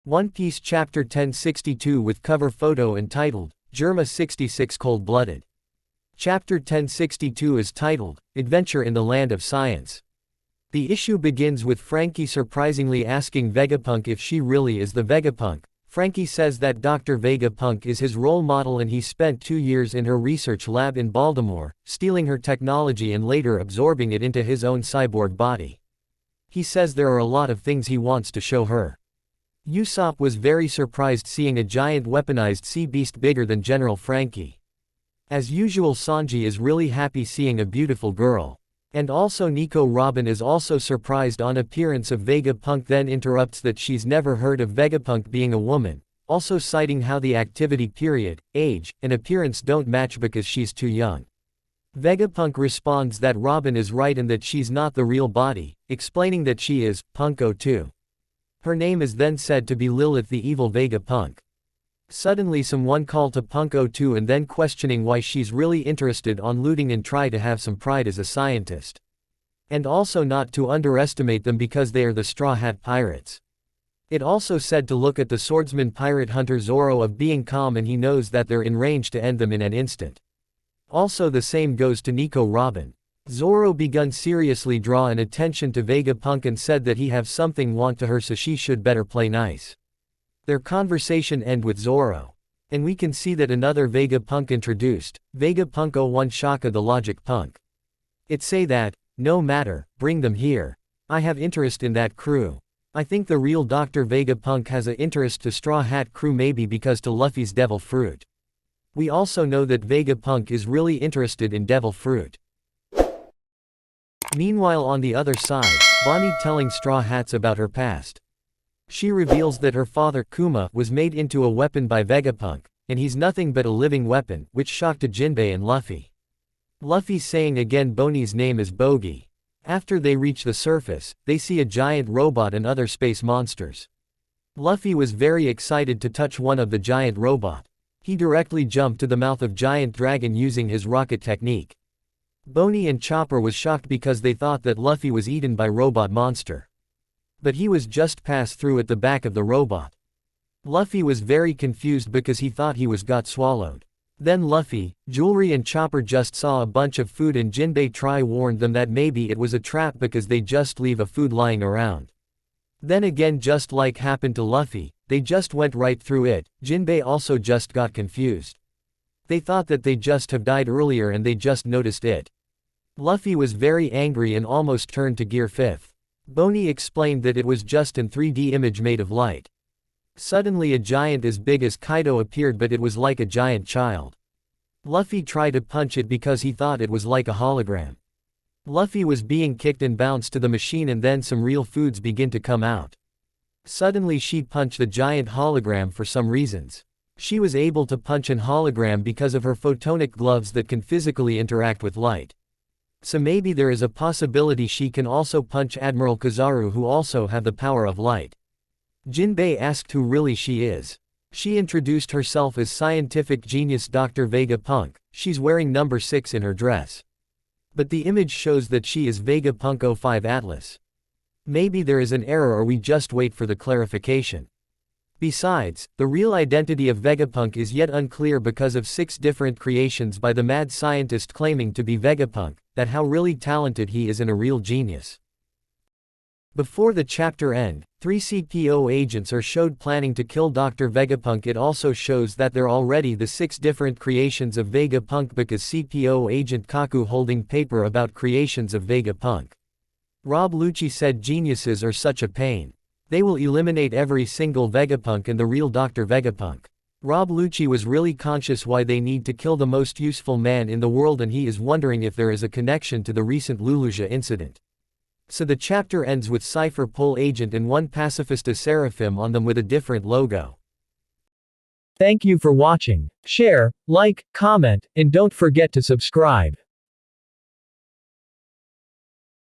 One Piece Chapter 1062 with cover photo entitled, Germa 66 Cold-Blooded. Chapter 1062 is titled, Adventure in the Land of Science. The issue begins with Frankie surprisingly asking Vegapunk if she really is the Vegapunk. Frankie says that Dr. Vegapunk is his role model and he spent 2 years in her research lab in Baltimore, stealing her technology and later absorbing it into his own cyborg body. He says there are a lot of things he wants to show her. Usopp was very surprised seeing a giant weaponized sea beast bigger than General Frankie. As usual, Sanji is really happy seeing a beautiful girl. And also Nico Robin is also surprised on appearance of Vegapunk, then interrupts that she's never heard of Vegapunk being a woman, also citing how the activity period, age, and appearance don't match because she's too young. Vegapunk responds that Robin is right and that she's not the real body, explaining that she is Punko too. Her name is then said to be Lilith, the evil Vegapunk. Suddenly someone call to Punko 2 and then questioning why she's really interested on looting and try to have some pride as a scientist. And also not to underestimate them because they are the Straw Hat Pirates. It also said to look at the swordsman pirate hunter Zoro of being calm and he knows that they're in range to end them in an instant. Also the same goes to Nico Robin. Zoro begun seriously draw an attention to Vegapunk and said that he have something want to her so she should better play nice. Their conversation end with Zoro. And we can see that another Vegapunk introduced, Vegapunk 01 Shaka the Logic Punk. It say that, no matter, bring them here. I have interest in that crew. I think the real Dr. Vegapunk has a interest to Straw Hat crew, maybe because to Luffy's Devil Fruit. We also know that Vegapunk is really interested in Devil Fruit. Meanwhile on the other side, Bonnie telling Straw Hats about her past. She reveals that her father, Kuma, was made into a weapon by Vegapunk, and he's nothing but a living weapon, which shocked Jinbei and Luffy. Luffy saying again Bonnie's name is Bogey. After they reach the surface, they see a giant robot and other space monsters. Luffy was very excited to touch one of the giant robot. He directly jumped to the mouth of giant dragon using his rocket technique. Bonnie and Chopper was shocked because they thought that Luffy was eaten by robot monster. But he was just passed through at the back of the robot. Luffy was very confused because he thought he was got swallowed. Then Luffy, Jewelry and Chopper just saw a bunch of food and Jinbei warned them that maybe it was a trap because they just leave a food lying around. Then again, just like happened to Luffy, they just went right through it. Jinbei also just got confused. They thought that they just have died earlier and they just noticed it. Luffy was very angry and almost turned to Gear 5th. Bonnie explained that it was just an 3D image made of light. Suddenly a giant as big as Kaido appeared, but it was like a giant child. Luffy tried to punch it because he thought it was like a hologram. Luffy was being kicked and bounced to the machine and then some real foods begin to come out. Suddenly she punched the giant hologram for some reasons. She was able to punch an hologram because of her photonic gloves that can physically interact with light. So maybe there is a possibility she can also punch Admiral Kizaru, who also have the power of light. Jinbei asked who really she is. She introduced herself as scientific genius Dr. Vegapunk. She's wearing number 6 in her dress. But the image shows that she is Vegapunk 05 Atlas. Maybe there is an error or we just wait for the clarification. Besides, the real identity of Vegapunk is yet unclear because of 6 different creations by the mad scientist claiming to be Vegapunk, that how really talented he is and a real genius. Before the chapter end, 3 CPO agents are showed planning to kill Dr. Vegapunk. It also shows that they're already the 6 different creations of Vegapunk because CPO agent Kaku holding paper about creations of Vegapunk. Rob Lucci said geniuses are such a pain. They will eliminate every single Vegapunk and the real Dr. Vegapunk. Rob Lucci was really conscious why they need to kill the most useful man in the world, and he is wondering if there is a connection to the recent Lulusia incident. So the chapter ends with Cypher Pole Agent and one Pacifista Seraphim on them with a different logo. Thank you for watching. Share, like, comment, and don't forget to subscribe.